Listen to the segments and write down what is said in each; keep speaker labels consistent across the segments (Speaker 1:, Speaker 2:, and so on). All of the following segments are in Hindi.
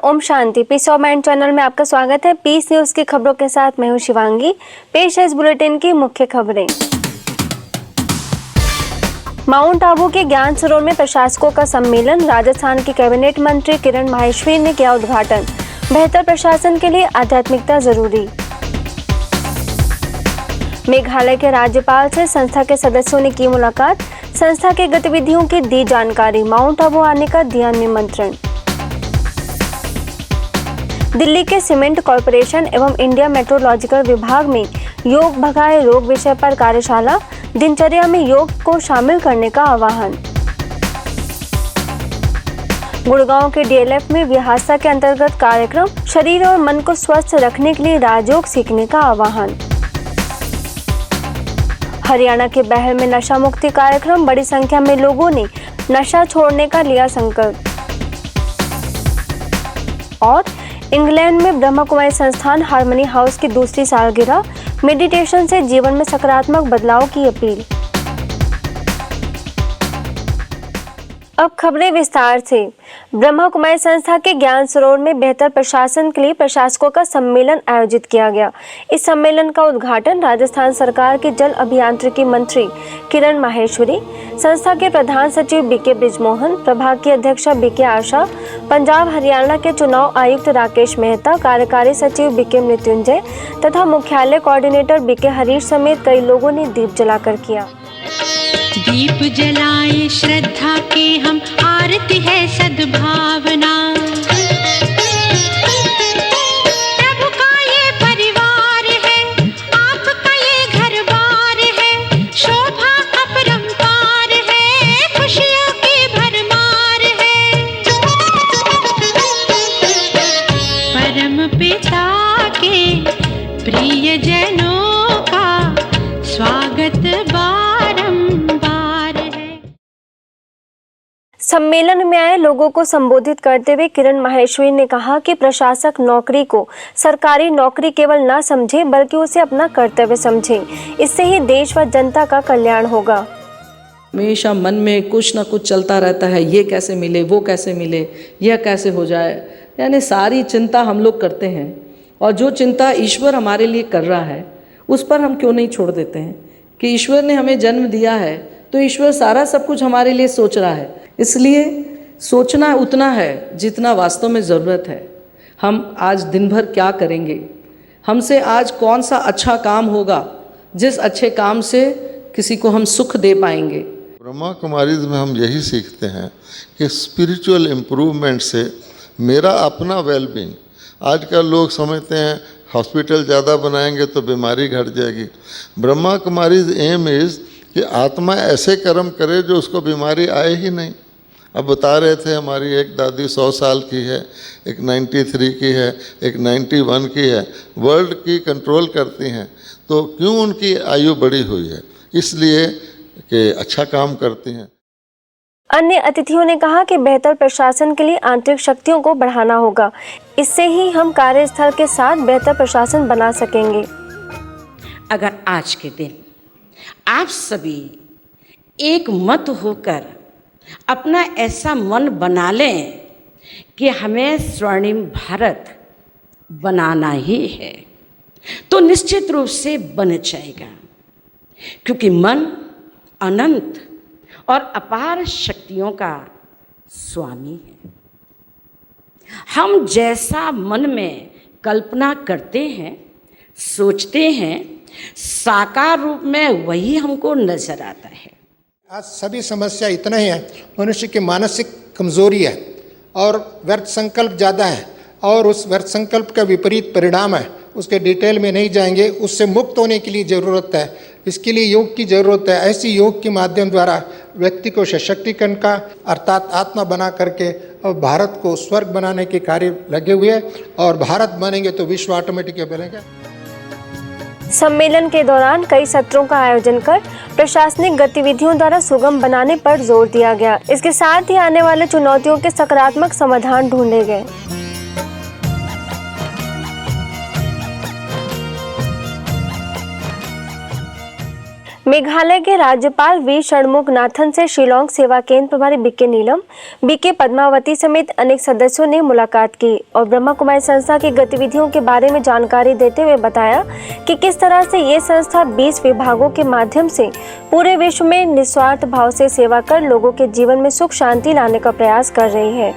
Speaker 1: ओम शांति। पीस ऑफ माइंड चैनल में आपका स्वागत है। पीस न्यूज की खबरों के साथ मैं हूं शिवांगी। पेश है इस बुलेटिन की मुख्य खबरें। माउंट आबू के ज्ञान सरोवर में प्रशासकों का सम्मेलन। राजस्थान की कैबिनेट मंत्री किरण माहेश्वरी ने किया उद्घाटन। बेहतर प्रशासन के लिए आध्यात्मिकता जरूरी। मेघालय के राज्यपाल से संस्था के सदस्यों ने की मुलाकात। संस्था की गतिविधियों की दी जानकारी। माउंट आबू आने का दिया निमंत्रण। दिल्ली के सीमेंट कॉरपोरेशन एवं इंडिया मेट्रोलॉजिकल विभाग में योग भगाए रोग विषय पर कार्यशाला। दिनचर्या में योग को शामिल करने का आह्वान। गुड़गांव के डीएलएफ में विहासा के अंतर्गत कार्यक्रम। शरीर और मन को स्वस्थ रखने के लिए राजयोग सीखने का आह्वान। हरियाणा के बहर में नशा मुक्ति कार्यक्रम। बड़ी संख्या में लोगों ने नशा छोड़ने का लिया संकल्प। और इंग्लैंड में ब्रह्मा कुमारी संस्थान हार्मनी हाउस की दूसरी सालगिरह। मेडिटेशन से जीवन में सकारात्मक बदलाव की अपील। अब खबरें विस्तार से। ब्रह्मा कुमारी संस्था के ज्ञान सरोवर में बेहतर प्रशासन के लिए प्रशासकों का सम्मेलन आयोजित किया गया। इस सम्मेलन का उद्घाटन राजस्थान सरकार के जल अभियांत्रिकी मंत्री किरण माहेश्वरी, संस्था के प्रधान सचिव बीके बृजमोहन, प्रभाग की अध्यक्षा बीके आशा, पंजाब हरियाणा के चुनाव आयुक्त राकेश मेहता, कार्यकारी सचिव बीके मृत्युंजय तथा मुख्यालय कोऑर्डिनेटर बीके हरीश समेत कई लोगों ने दीप जलाकर किया।
Speaker 2: दीप जलाए श्रद्धा के हम, आरती है सद्भावना। प्रभु का ये परिवार है, आपका ये घर बार है। शोभा अपरंपार है, खुशियों की भरमार है। परम पिता के प्रिय जनों का स्वागत
Speaker 1: सम्मेलन में आए लोगों को संबोधित करते हुए किरण माहेश्वरी ने कहा कि प्रशासक नौकरी को सरकारी नौकरी केवल ना समझे बल्कि उसे अपना कर्तव्य समझे। इससे ही देश व जनता का कल्याण होगा।
Speaker 3: हमेशा मन में कुछ ना कुछ चलता रहता है, ये कैसे मिले, वो कैसे मिले, यह कैसे हो जाए, यानी सारी चिंता हम लोग करते हैं। और जो चिंता ईश्वर हमारे लिए कर रहा है उस पर हम क्यों नहीं छोड़ देते हैं कि ईश्वर ने हमें जन्म दिया है तो ईश्वर सारा सब कुछ हमारे लिए सोच रहा है। इसलिए सोचना उतना है जितना वास्तव में ज़रूरत है। हम आज दिन भर क्या करेंगे, हमसे आज कौन सा अच्छा काम होगा जिस अच्छे काम से किसी को हम सुख दे पाएंगे।
Speaker 4: ब्रह्मा कुमारीज में हम यही सीखते हैं कि स्पिरिचुअल इम्प्रूवमेंट से मेरा अपना वेलबींग। आजकल लोग समझते हैं हॉस्पिटल ज़्यादा बनाएंगे तो बीमारी घट जाएगी। ब्रह्मा कुमारीज एम इज़ कि आत्मा ऐसे कर्म करे जो उसको बीमारी आए ही नहीं। अब बता रहे थे हमारी एक दादी 100 साल की है, एक 93 की है, एक 91 की है, वर्ल्ड की कंट्रोल करती हैं। तो क्यों उनकी आयु बड़ी हुई है? इसलिए कि अच्छा काम करती हैं।
Speaker 1: अन्य अतिथियों ने कहा कि बेहतर प्रशासन के लिए आंतरिक शक्तियों को बढ़ाना होगा। इससे ही हम कार्यस्थल के साथ बेहतर प्रशासन बना सकेंगे।
Speaker 5: अगर आज के दिन आप सभी एक मत होकर अपना ऐसा मन बना लें कि हमें स्वर्णिम भारत बनाना ही है तो निश्चित रूप से बन जाएगा, क्योंकि मन अनंत और अपार शक्तियों का स्वामी है। हम जैसा मन में कल्पना करते हैं, सोचते हैं, साकार रूप में वही हमको नजर आता है।
Speaker 6: आज सभी समस्या इतना ही है, मनुष्य की मानसिक कमजोरी है और व्यर्थ संकल्प ज़्यादा है और उस व्यर्थ संकल्प का विपरीत परिणाम है। उसके डिटेल में नहीं जाएंगे। उससे मुक्त होने के लिए ज़रूरत है, इसके लिए योग की ज़रूरत है। ऐसी योग के माध्यम द्वारा व्यक्ति को सशक्तिकरण का अर्थात आत्मा बना करके और भारत को स्वर्ग बनाने के कार्य लगे हुए हैं। और भारत बनेंगे तो विश्व ऑटोमेटिक बनेगा।
Speaker 1: सम्मेलन के दौरान कई सत्रों का आयोजन कर प्रशासनिक गतिविधियों द्वारा सुगम बनाने पर जोर दिया गया। इसके साथ ही आने वाले चुनौतियों के सकारात्मक समाधान ढूंढे गए। मेघालय के राज्यपाल वी षणमुगनाथन से शिलोंग सेवा केंद्र प्रभारी बीके नीलम, बीके पद्मावती समेत अनेक सदस्यों ने मुलाकात की और ब्रह्मा कुमारी संस्था की गतिविधियों के बारे में जानकारी देते हुए बताया कि किस तरह से ये संस्था 20 विभागों के माध्यम से पूरे विश्व में निस्वार्थ भाव से सेवा कर लोगों के जीवन में सुख शांति लाने का प्रयास कर रही है।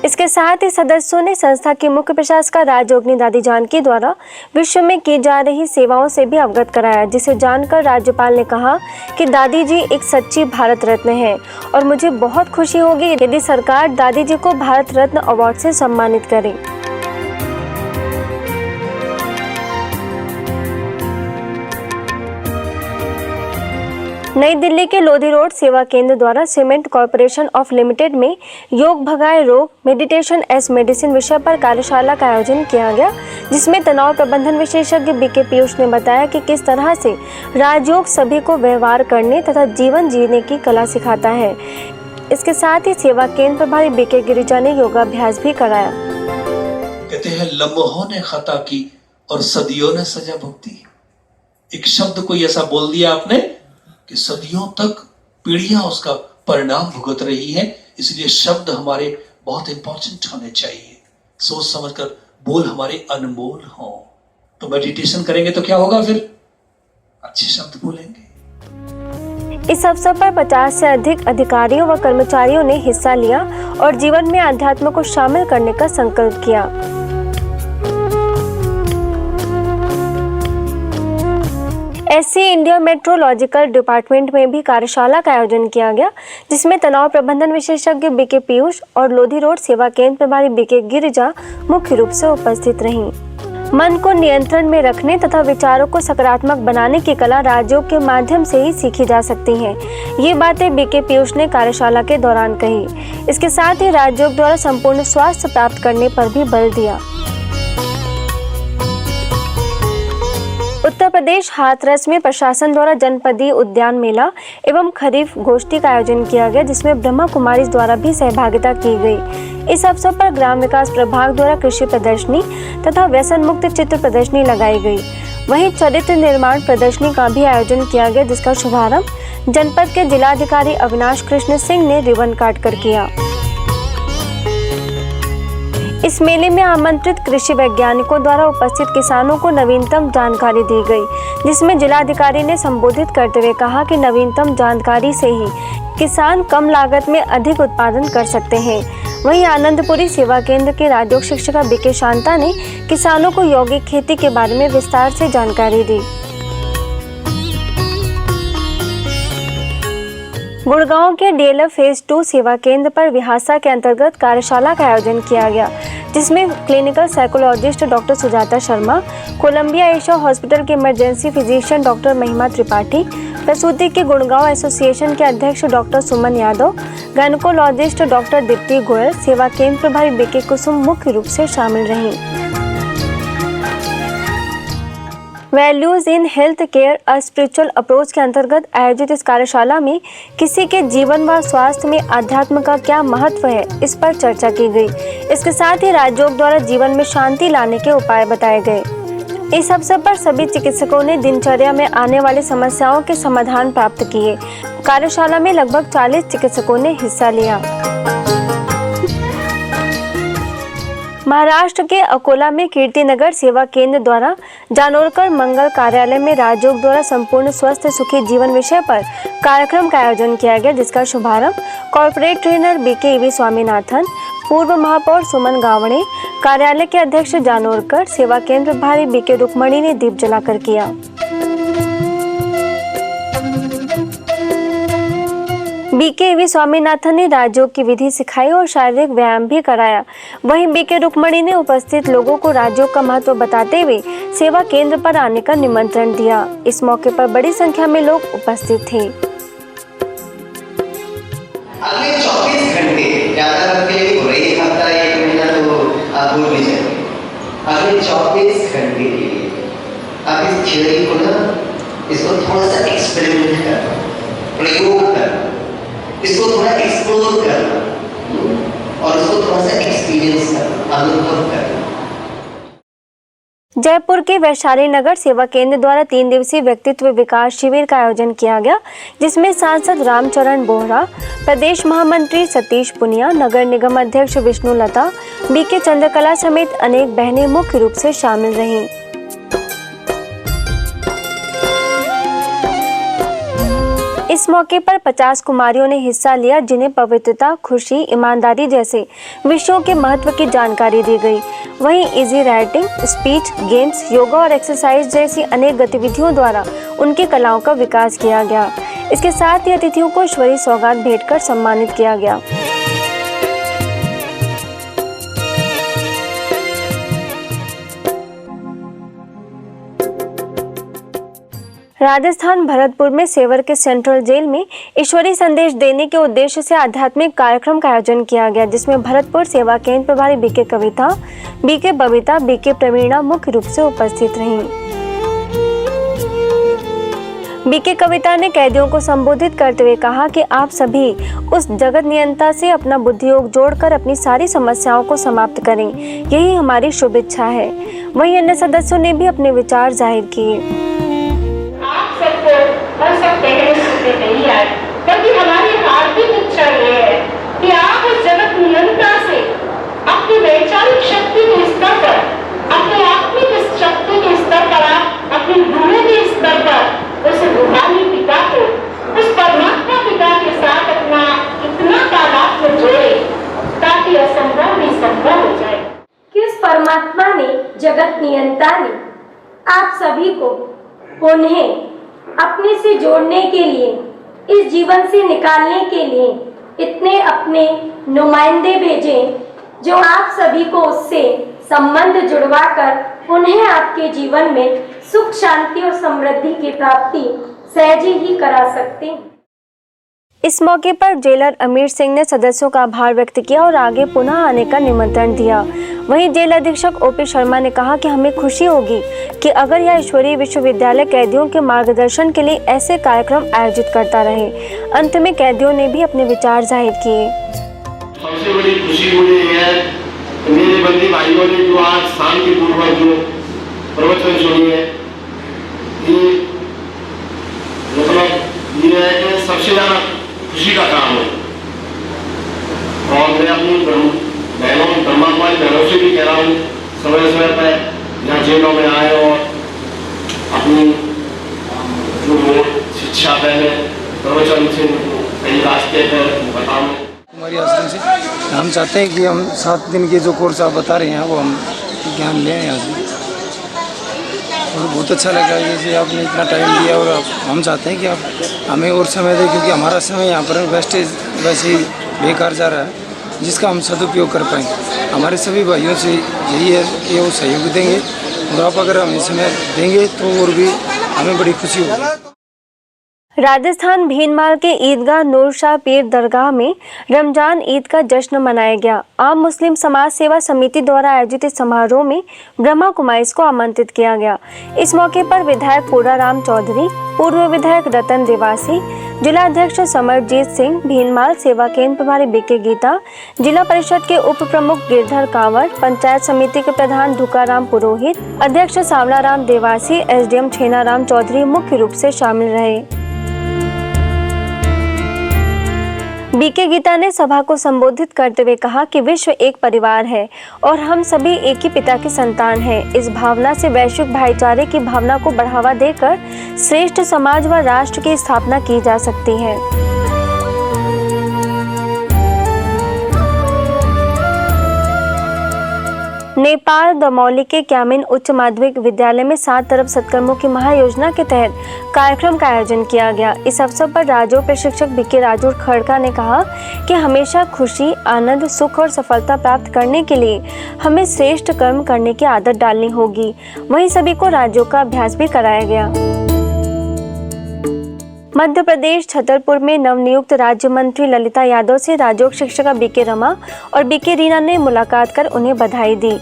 Speaker 1: इसके साथ ही सदस्यों ने संस्था की मुख्य प्रशासिका राजयोगिनी दादी जानकी द्वारा विश्व में की जा रही सेवाओं से भी अवगत कराया, जिसे जानकर राज्यपाल ने कहा कि दादी जी एक सच्ची भारत रत्न हैं और मुझे बहुत खुशी होगी यदि सरकार दादी जी को भारत रत्न अवार्ड से सम्मानित करे। नई दिल्ली के लोधी रोड सेवा केंद्र द्वारा सीमेंट कॉरपोरेशन ऑफ लिमिटेड में योग भगाए रोग मेडिटेशन एस मेडिसिन विषय पर कार्यशाला का आयोजन किया गया, जिसमें तनाव प्रबंधन विशेषज्ञ बीके पीयूष ने बताया कि किस तरह से राजयोग सभी को व्यवहार करने तथा जीवन जीने की कला सिखाता है। इसके साथ ही सेवा केंद्र प्रभारी बीके गिरिजा ने योगाभ्यास भी कराया।
Speaker 7: कहते हैं लम्हों ने खता की और सदियों ने सजा भुगती। एक शब्द कोई ऐसा बोल दिया आपने कि सदियों तक पीढ़ियां उसका परिणाम भुगत रही है, इसलिए शब्द हमारे बहुत इंपॉर्टेंट होने चाहिए। सोच समझकर बोल हमारे अनमोल हों। तो मेडिटेशन करेंगे तो क्या होगा, फिर अच्छे शब्द बोलेंगे।
Speaker 1: इस अवसर पर 50 से अधिक अधिकारियों व कर्मचारियों ने हिस्सा लिया और जीवन में अध्यात्म को शामिल करने का संकल्प किया। एससी इंडिया मेट्रोलॉजिकल डिपार्टमेंट में भी कार्यशाला का आयोजन किया गया, जिसमें तनाव प्रबंधन विशेषज्ञ बीके पीयूष और लोधी रोड सेवा केंद्र प्रभारी बीके गिरिजा मुख्य रूप से उपस्थित रहीं। मन को नियंत्रण में रखने तथा विचारों को सकारात्मक बनाने की कला राजयोग के माध्यम से ही सीखी जा सकती है। ये बातें बीके पीयूष ने कार्यशाला के दौरान कही। इसके साथ ही राजयोग द्वारा संपूर्ण स्वास्थ्य प्राप्त करने पर भी बल दिया। उत्तर प्रदेश हाथरस में प्रशासन द्वारा जनपदीय उद्यान मेला एवं खरीफ गोष्ठी का आयोजन किया गया, जिसमें ब्रह्मा कुमारी द्वारा भी सहभागिता की गई। इस अवसर पर ग्राम विकास प्रभाग द्वारा कृषि प्रदर्शनी तथा व्यसन मुक्त चित्र प्रदर्शनी लगाई गई। वहीं चरित्र निर्माण प्रदर्शनी का भी आयोजन किया गया, जिसका शुभारंभ जनपद के जिलाधिकारी अविनाश कृष्ण सिंह ने रिबन काट कर किया। इस मेले में आमंत्रित कृषि वैज्ञानिकों द्वारा उपस्थित किसानों को नवीनतम जानकारी दी गई, जिसमें जिलाधिकारी ने संबोधित करते हुए कहा कि नवीनतम जानकारी से ही किसान कम लागत में अधिक उत्पादन कर सकते हैं। वहीं आनंदपुरी सेवा केंद्र के राजयोग शिक्षिका बीके शांता ने किसानों को यौगिक खेती के बारे में विस्तार से जानकारी दी। गुड़गांव के डीएलएफ फेज 2 सेवा केंद्र पर विहासा के अंतर्गत कार्यशाला का आयोजन किया गया, जिसमें clinical psychologist doctor Sujata Sharma, Columbia Asia hospital के इमरजेंसी फिजिशियन डॉक्टर महिमा त्रिपाठी, प्रसूति के गुड़गांव एसोसिएशन के अध्यक्ष doctor Suman Yadav, gynaecologist doctor Deepti Goyal, सेवा केंद्र प्रभारी बीके कुसुम मुख्य रूप से शामिल रहीं। Values in health care a spiritual approach के अंतर्गत आयोजित इस कार्यशाला में किसी के जीवन व स्वास्थ्य में अध्यात्म का क्या महत्व है, इस पर चर्चा की गई। इसके साथ ही राजयोग द्वारा जीवन में शांति लाने के उपाय बताए गए। इस अवसर पर सभी चिकित्सकों ने दिनचर्या में आने वाली समस्याओं के समाधान प्राप्त किए। कार्यशाला में लगभग 40 चिकित्सकों ने हिस्सा लिया। महाराष्ट्र के अकोला में कीर्तिनगर सेवा केंद्र द्वारा जानोरकर मंगल कार्यालय में राजयोग द्वारा संपूर्ण स्वस्थ सुखी जीवन विषय पर कार्यक्रम का आयोजन किया गया, जिसका शुभारंभ कॉर्पोरेट ट्रेनर बीके स्वामीनाथन, पूर्व महापौर सुमन गावड़े, कार्यालय के अध्यक्ष जानोरकर, सेवा केंद्र प्रभारी बीके रुक्मणी ने दीप जलाकर किया। बीके स्वामीनाथन ने राजयोग की विधि सिखाई और शारीरिक व्यायाम भी कराया। वहीं बीके रुक्मणी ने उपस्थित लोगों को राजयोग का महत्व बताते हुए सेवा केंद्र पर आने का निमंत्रण दिया। इस मौके पर बड़ी संख्या में लोग उपस्थित थे।
Speaker 8: अगले 24 घंटे ज्यादा एक हफ्ता 1 महीना तो आप भूल लीजिए। अगले 24 घंटे के लिए आप इस थ्योरी को ना इसको थोड़ा सा एक्सपेरिमेंट करना, प्रयोग करना, इसको थोड़ा एक्सप्लोर करना और उसको थोड़ा सा एक्सपीरियंस करना, अनुभव करना।
Speaker 1: जयपुर के वैशाली नगर सेवा केंद्र द्वारा 3 दिवसीय व्यक्तित्व विकास शिविर का आयोजन किया गया, जिसमें सांसद रामचरण बोहरा, प्रदेश महामंत्री सतीश पुनिया, नगर निगम अध्यक्ष विष्णु लता, बीके चंद्रकला समेत अनेक बहनें मुख्य रूप से शामिल रहीं। इस मौके पर 50 कुमारियों ने हिस्सा लिया, जिन्हें पवित्रता, खुशी, ईमानदारी जैसे विषयों के महत्व की जानकारी दी गई। वहीं easy writing, speech, games, yoga और एक्सरसाइज जैसी अनेक गतिविधियों द्वारा उनकी कलाओं का विकास किया गया। इसके साथ ही अतिथियों को ईश्वरीय सौगात भेंट कर सम्मानित किया गया। राजस्थान भरतपुर में सेवर के सेंट्रल जेल में ईश्वरीय संदेश देने के उद्देश्य से आध्यात्मिक कार्यक्रम का आयोजन किया गया, जिसमें भरतपुर सेवा केंद्र प्रभारी बीके कविता, बीके बबीता, बीके प्रवीणा मुख्य रूप से उपस्थित रहीं। बीके कविता ने कैदियों को संबोधित करते हुए कहा कि आप सभी उस जगत नियंता से अपना बुद्धियोग जोड़कर अपनी सारी समस्याओं को समाप्त करें, यही हमारी शुभ इच्छा है। वहीं अन्य सदस्यों ने भी अपने विचार जाहिर किए।
Speaker 9: हम सब कहने सुनते नहीं आए, क्योंकि हमारी हार्दिक इच्छा ये है कि आप उस जगत नियंत्रण से अपनी वैचारिक शक्ति के स्तर पर, अपनी आत्मिक शक्ति के स्तर पर, अपनी गुरु के स्तर पर उस रूहानी पिता को, उस परमात्मा पिता के साथ अपना इतना तादाद में जोड़े ताकि असंभव भी संभव हो जाए।
Speaker 10: किस परमात्मा ने, जगत नियंता ने आप सभी को उन्हें अपने से जोड़ने के लिए, इस जीवन से निकालने के लिए इतने अपने नुमाइंदे भेजे, जो आप सभी को उससे संबंध जुड़वाकर उन्हें आपके जीवन में सुख, शांति और समृद्धि की प्राप्ति सहज ही करा सकते हैं।
Speaker 1: इस मौके पर जेलर अमीर सिंह ने सदस्यों का आभार व्यक्त किया और आगे पुनः आने का निमंत्रण दिया। वहीं जेल अधीक्षक ओपी शर्मा ने कहा कि हमें खुशी होगी कि अगर यह ईश्वरीय विश्वविद्यालय कैदियों के मार्गदर्शन के लिए ऐसे कार्यक्रम आयोजित करता रहे। अंत में कैदियों ने भी अपने विचार जाहिर किए।
Speaker 11: सबसे बड़ी खुशी मुझे यह है कि मेरे बंदी भाइयों ने जो आज शांतिपूर्वक जो प्रवचन सुनी है, ये मतलब ये है कि सबसे ज्यादा खुशी का काम है। और मैं अपनी बहनों, ब्रह्मा कुमारी बहनों से भी कह रहा हूँ, समय समय पर यहाँ जेलों में आए और अपनी जो शिक्षा पहले प्रवचन से कई रास्ते पर बताऊँ।
Speaker 12: हमारी आश्रम से हम चाहते हैं कि हम 7 दिन के जो कोर्स आप बता रहे हैं वो हम ज्ञान लें यहाँ से, और बहुत अच्छा लगा जैसे आपने इतना टाइम दिया। और हम चाहते हैं कि आप हमें और समय दें, क्योंकि हमारा समय यहाँ पर वेस्टेज वैसे ही बेकार जा रहा है, जिसका हम सदुपयोग कर पाएँ। हमारे सभी भाइयों से यही है कि वो सहयोग देंगे, और आप अगर हमें समय देंगे तो और भी हमें बड़ी खुशी होगी।
Speaker 1: राजस्थान भीनमाल के ईदगाह नूर शाह पीर दरगाह में रमजान ईद का जश्न मनाया गया। आम मुस्लिम समाज सेवा समिति द्वारा आयोजित इस समारोह में ब्रह्मा कुमारीज को आमंत्रित किया गया। इस मौके पर विधायक पूराराम चौधरी, पूर्व विधायक रतन देवासी, जिला अध्यक्ष समरजीत सिंह, भीनमाल सेवा केंद्र प्रभारी बीके गीता, जिला परिषद के उप प्रमुख गिरधर कांवर, पंचायत समिति के प्रधान धुकाराम पुरोहित, अध्यक्ष सांवलाराम देवासी, एसडीएम छेनाराम चौधरी मुख्य रूप से शामिल रहे। बीके गीता ने सभा को संबोधित करते हुए कहा कि विश्व एक परिवार है और हम सभी एक ही पिता की संतान हैं। इस भावना से वैश्विक भाईचारे की भावना को बढ़ावा देकर श्रेष्ठ समाज व राष्ट्र की स्थापना की जा सकती है। नेपाल दमौली के क्यामिन उच्च माध्यमिक विद्यालय में 7 तरफ सत्कर्मों की महायोजना के तहत कार्यक्रम का आयोजन किया गया। इस अवसर पर राजो प्रशिक्षक बीके राजू खड़का ने कहा कि हमेशा खुशी, आनंद, सुख और सफलता प्राप्त करने के लिए हमें श्रेष्ठ कर्म करने की आदत डालनी होगी। वहीं सभी को राज्यों का अभ्यास भी कराया गया। मध्य प्रदेश छतरपुर में नवनियुक्त राज्य मंत्री ललिता यादव से राजयोग शिक्षिका बीके रमा और बीके रीना ने मुलाकात कर उन्हें बधाई दी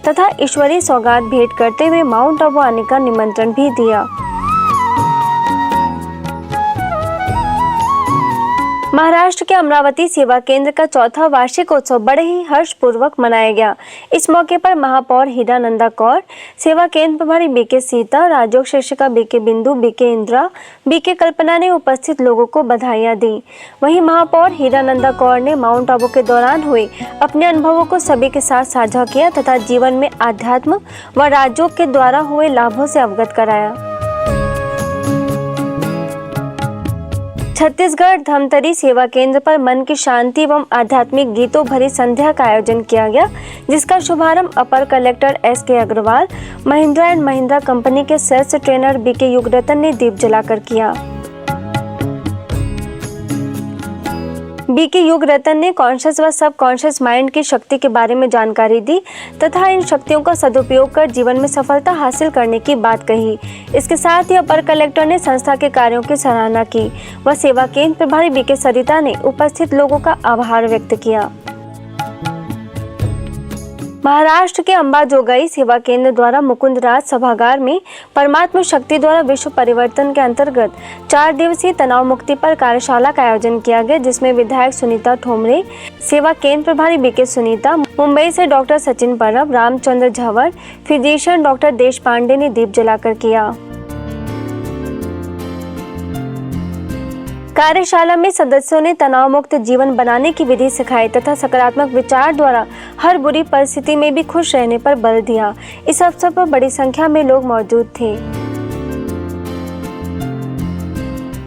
Speaker 1: तथा ईश्वरीय सौगात भेंट करते हुए माउंट आबू आने का निमंत्रण भी दिया। महाराष्ट्र के अमरावती सेवा केंद्र का चौथा वार्षिक उत्सव बड़े ही हर्षपूर्वक मनाया गया। इस मौके पर महापौर हीरानंदा कौर, सेवा केंद्र प्रभारी बीके सीता, राजयोग शिक्षिका बीके बिंदु, बीके इंदिरा, बीके कल्पना ने उपस्थित लोगों को बधाइयां दी। वहीं महापौर हीरानंदा कौर ने माउंट आबू के दौरान हुए अपने अनुभवों को सभी के साथ साझा किया तथा जीवन में आध्यात्म व राजयोग के द्वारा हुए लाभों से अवगत कराया। छत्तीसगढ़ धमतरी सेवा केंद्र पर मन की शांति एवं आध्यात्मिक गीतों भरी संध्या का आयोजन किया गया, जिसका शुभारंभ upper collector SK Agarwal, Mahindra and Mahindra company के सेल्स ट्रेनर BK युगरतन ने दीप जलाकर किया। BK युगरतन ने कॉन्शियस व सब कॉन्शियस माइंड की शक्ति के बारे में जानकारी दी तथा इन शक्तियों का सदुपयोग कर जीवन में सफलता हासिल करने की बात कही। इसके साथ ही अपर कलेक्टर ने संस्था के कार्यों की सराहना की व सेवा केंद्र प्रभारी BK सरिता ने उपस्थित लोगों का आभार व्यक्त किया। महाराष्ट्र के अंबाजोगाई सेवा केंद्र द्वारा मुकुंद राज सभागार में परमात्मा शक्ति द्वारा विश्व परिवर्तन के अंतर्गत 4 दिवसीय तनाव मुक्ति पर कार्यशाला का आयोजन किया गया, जिसमें विधायक सुनीता ठोमरे, सेवा केंद्र प्रभारी BK सुनीता, मुंबई से डॉक्टर सचिन परब, रामचंद्र झवर, फिजिशियन डॉक्टर देश पांडे ने दीप जलाकर किया। कार्यशाला में सदस्यों ने तनाव मुक्त जीवन बनाने की विधि सिखाई तथा सकारात्मक विचार द्वारा हर बुरी परिस्थिति में भी खुश रहने पर बल दिया। इस अवसर पर बड़ी संख्या में लोग मौजूद थे।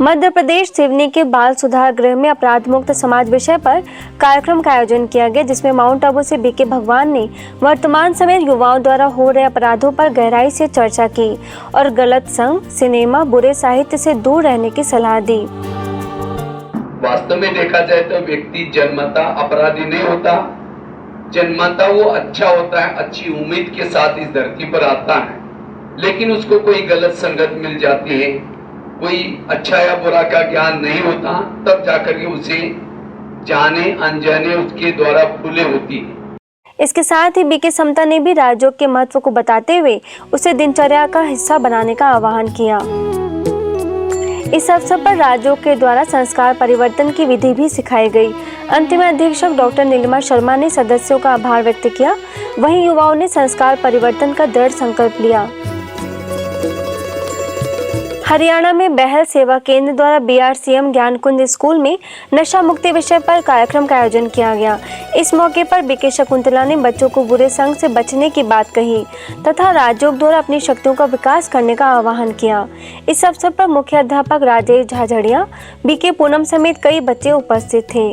Speaker 1: मध्य प्रदेश सिवनी के बाल सुधार गृह में अपराध मुक्त समाज विषय पर कार्यक्रम का आयोजन किया गया, जिसमें माउंट आबू से BK भगवान ने वर्तमान समय युवाओं द्वारा हो रहे अपराधों पर गहराई से चर्चा की और गलत संग, सिनेमा, बुरे साहित्य से दूर रहने की सलाह दी।
Speaker 13: वास्तव में देखा जाए तो व्यक्ति जन्मता अपराधी नहीं होता, जन्मता वो अच्छा होता है, अच्छी उम्मीद के साथ इस धरती पर आता है, लेकिन उसको कोई गलत संगत मिल जाती है, कोई अच्छा या बुरा का ज्ञान नहीं होता, तब जाकर के उसे जाने अनजाने उसके द्वारा फूले होती है।
Speaker 1: इसके साथ ही BK समता ने भी राजयोग के महत्व को बताते हुए उसे दिनचर्या का हिस्सा बनाने का आह्वान किया। इस अवसर पर राजयोग के द्वारा संस्कार परिवर्तन की विधि भी सिखाई गई। अंत में अधीक्षक डॉक्टर नीलिमा शर्मा ने सदस्यों का आभार व्यक्त किया। वहीं युवाओं ने संस्कार परिवर्तन का दृढ़ संकल्प लिया। हरियाणा में बहल सेवा केंद्र द्वारा BRCM ज्ञानकुंज स्कूल में नशा मुक्ति विषय पर कार्यक्रम का आयोजन किया गया। इस मौके पर BK शकुंतला ने बच्चों को बुरे संग से बचने की बात कही तथा राजयोग द्वारा अपनी शक्तियों का विकास करने का आह्वान किया। इस अवसर पर मुख्य अध्यापक राजेश झाझड़िया, BK पूनम समेत कई बच्चे उपस्थित थे।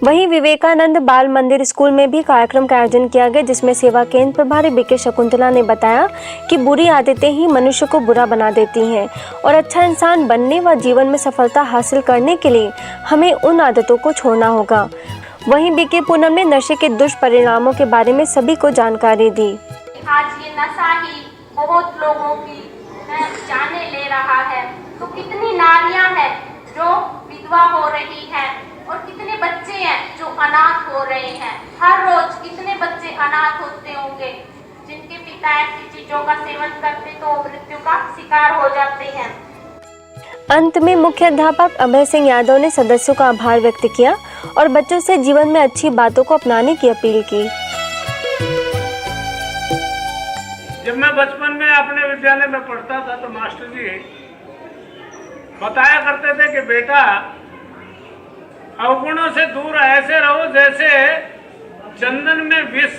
Speaker 1: वहीं विवेकानंद बाल मंदिर स्कूल में भी कार्यक्रम का आयोजन किया गया, जिसमें सेवा केंद्र प्रभारी BK शकुंतला ने बताया कि बुरी आदतें ही मनुष्य को बुरा बना देती हैं और अच्छा इंसान बनने व जीवन में सफलता हासिल करने के लिए हमें उन आदतों को छोड़ना होगा। वहीं BK पूनम ने नशे के दुष्परिणामों के बारे में सभी को जानकारी दी।
Speaker 10: आज ये नशा ही बहुत लोगों की जाने ले रहा है, तो कितनी नारियां हैं जो विधवा हो रही हैं और कितने बच्चे हैं जो अनाथ हो रहे हैं। हर रोज कितने बच्चे अनाथ होते होंगे जिनके पिता ऐसी चीजों का सेवन करते तो मृत्यु का शिकार हो जाते हैं।
Speaker 1: अंत में मुख्य अध्यापक अभय सिंह यादव ने सदस्यों का आभार व्यक्त किया और बच्चों से जीवन में अच्छी बातों को अपनाने की अपील की।
Speaker 14: जब मैं बचपन में अपने विद्यालय में पढ़ता था तो मास्टर जी बताया करते थे कि बेटा अवगुणों से दूर ऐसे रहो जैसे चंदन में विष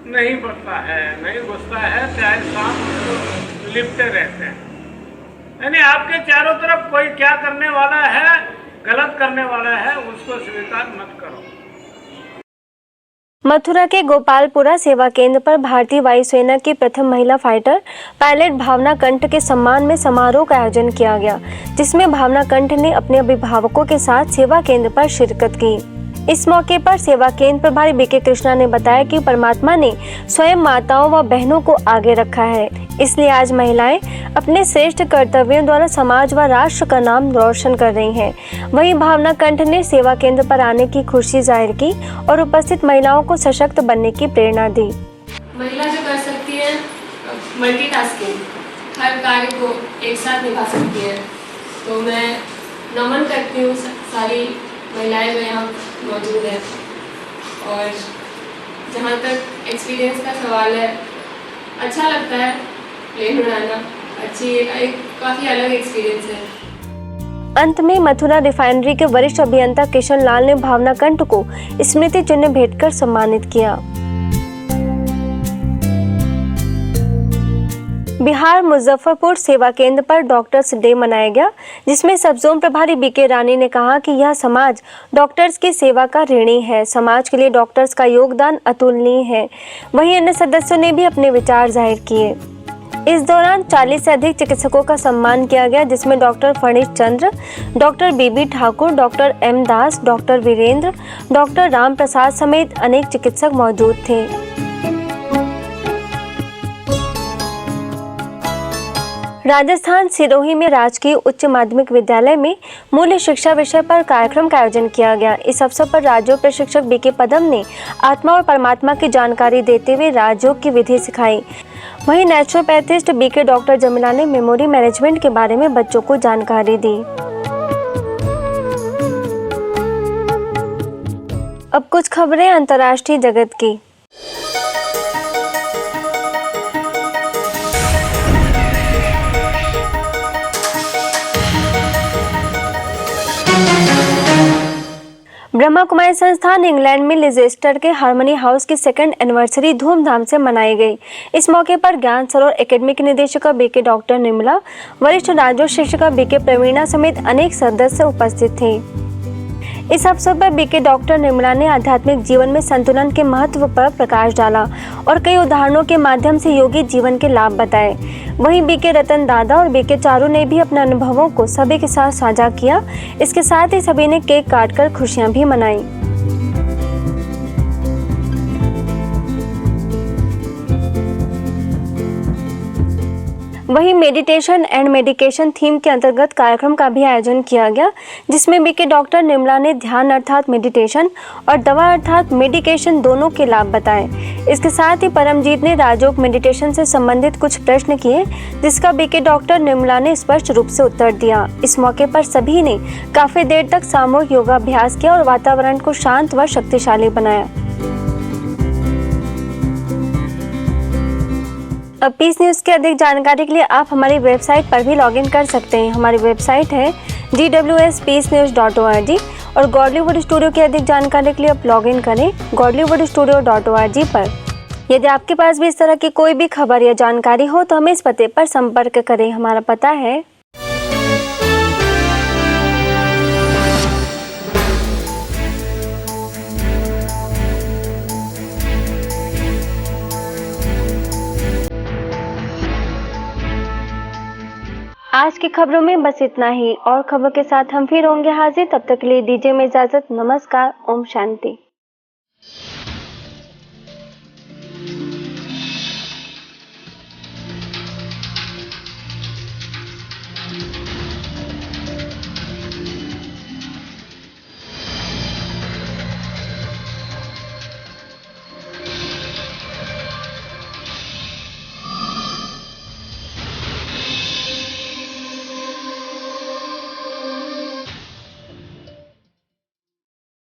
Speaker 14: नहीं बढ़ता है, नहीं घुसता है, चाहे सांप लिपटे रहते हैं। यानी आपके चारों तरफ कोई क्या करने वाला है, गलत करने वाला है, उसको स्वीकार मत करो।
Speaker 1: मथुरा के गोपालपुरा सेवा केंद्र पर भारतीय वायुसेना की प्रथम महिला फाइटर पायलट भावना कंठ के सम्मान में समारोह का आयोजन किया गया, जिसमें भावना कंठ ने अपने अभिभावकों के साथ सेवा केंद्र पर शिरकत की। इस मौके पर सेवा केंद्र प्रभारी BK कृष्णा ने बताया कि परमात्मा ने स्वयं माताओं व बहनों को आगे रखा है, इसलिए आज महिलाएं अपने श्रेष्ठ कर्तव्यों द्वारा समाज व राष्ट्र का नाम रोशन कर रही हैं। वहीं भावना कंठ ने सेवा केंद्र पर आने की खुशी जाहिर की और उपस्थित महिलाओं को सशक्त बनने की प्रेरणा दी।
Speaker 15: महिला जो कर सकती है मल्टीटास्किंग, हर कार्य को एक साथ निभा सकती हैं। तो मैं नमन करती हूँ सारी महिलाएं जो यहाँ मौजूद हैं। और जहाँ तक एक्सपीरियंस का सवाल है, अच्छा लगता है प्लेन उड़ाना, एक काफ़ी अलग एक्सपीरियंस है।
Speaker 1: अंत में मथुरा रिफाइनरी के वरिष्ठ अभियंता किशन लाल ने भावना कंठ को स्मृति चिन्ह भेंट कर सम्मानित किया। बिहार मुजफ्फरपुर सेवा केंद्र पर डॉक्टर्स डे मनाया गया, जिसमें सब जोन प्रभारी बीके रानी ने कहा कि यह समाज डॉक्टर्स की सेवा का ऋणी है। समाज के लिए डॉक्टर्स का योगदान अतुलनीय है। वहीं अन्य सदस्यों ने भी अपने विचार जाहिर किए। इस दौरान 40 से अधिक चिकित्सकों का सम्मान किया गया, जिसमें डॉक्टर फणीश चंद्र, डॉक्टर बीबी ठाकुर, डॉक्टर एम दास, डॉक्टर वीरेंद्र, डॉक्टर राम प्रसाद समेत अनेक चिकित्सक मौजूद थे। राजस्थान सिरोही में राजकीय उच्च माध्यमिक विद्यालय में मूल्य शिक्षा विषय पर कार्यक्रम का आयोजन किया गया। इस अवसर पर राजयोग प्रशिक्षक बीके पदम ने आत्मा और परमात्मा की जानकारी देते हुए राजयोग की विधि सिखाई। वहीं नेचुरोपैथिस्ट बीके डॉक्टर जमीला ने मेमोरी मैनेजमेंट के बारे में बच्चों को जानकारी दी। अब कुछ खबरें अंतर्राष्ट्रीय जगत की। ब्रह्मा कुमारी संस्थान इंग्लैंड में लिजेस्टर के हार्मनी हाउस की 2nd एनिवर्सरी धूमधाम से मनाई गई। इस मौके पर ज्ञान सरोवर एकेडमी की निदेशिका बीके डॉक्टर निर्मला, वरिष्ठ राजयोग शिक्षिका बीके प्रवीणा समेत अनेक सदस्य उपस्थित थे। इस अवसर पर बीके डॉक्टर निर्मला ने आध्यात्मिक जीवन में संतुलन के महत्व पर प्रकाश डाला और कई उदाहरणों के माध्यम से योगी जीवन के लाभ बताए। वहीं बीके रतन दादा और बीके चारू ने भी अपने अनुभवों को सभी के साथ साझा किया। इसके साथ ही सभी ने केक काटकर खुशियां भी मनाई। वहीं मेडिटेशन एंड मेडिकेशन थीम के अंतर्गत कार्यक्रम का भी आयोजन किया गया, जिसमें बीके डॉक्टर निर्मला ने ध्यान अर्थात मेडिटेशन और दवा अर्थात मेडिकेशन दोनों के लाभ बताए। इसके साथ ही परमजीत ने राजयोग मेडिटेशन से संबंधित कुछ प्रश्न किए, जिसका बीके डॉक्टर निर्मला ने स्पष्ट रूप से उत्तर दिया। इस मौके पर सभी ने काफी देर तक सामूहिक योगाभ्यास किया और वातावरण को शांत व शक्तिशाली बनाया। अब पीस न्यूज़ की अधिक जानकारी के लिए आप हमारी वेबसाइट पर भी लॉगिन कर सकते हैं। हमारी वेबसाइट है gwspeacenews.org और गॉडलीवुड स्टूडियो की अधिक जानकारी के लिए आप लॉगिन करें godlywoodstudio.org पर। यदि आपके पास भी इस तरह की कोई भी खबर या जानकारी हो तो हमें इस पते पर संपर्क करें। हमारा पता है आज की खबरों में बस इतना ही। और खबरों के साथ हम फिर होंगे हाजिर। तब तक के लिए दीजिए में इजाजत। नमस्कार। ओम शांति।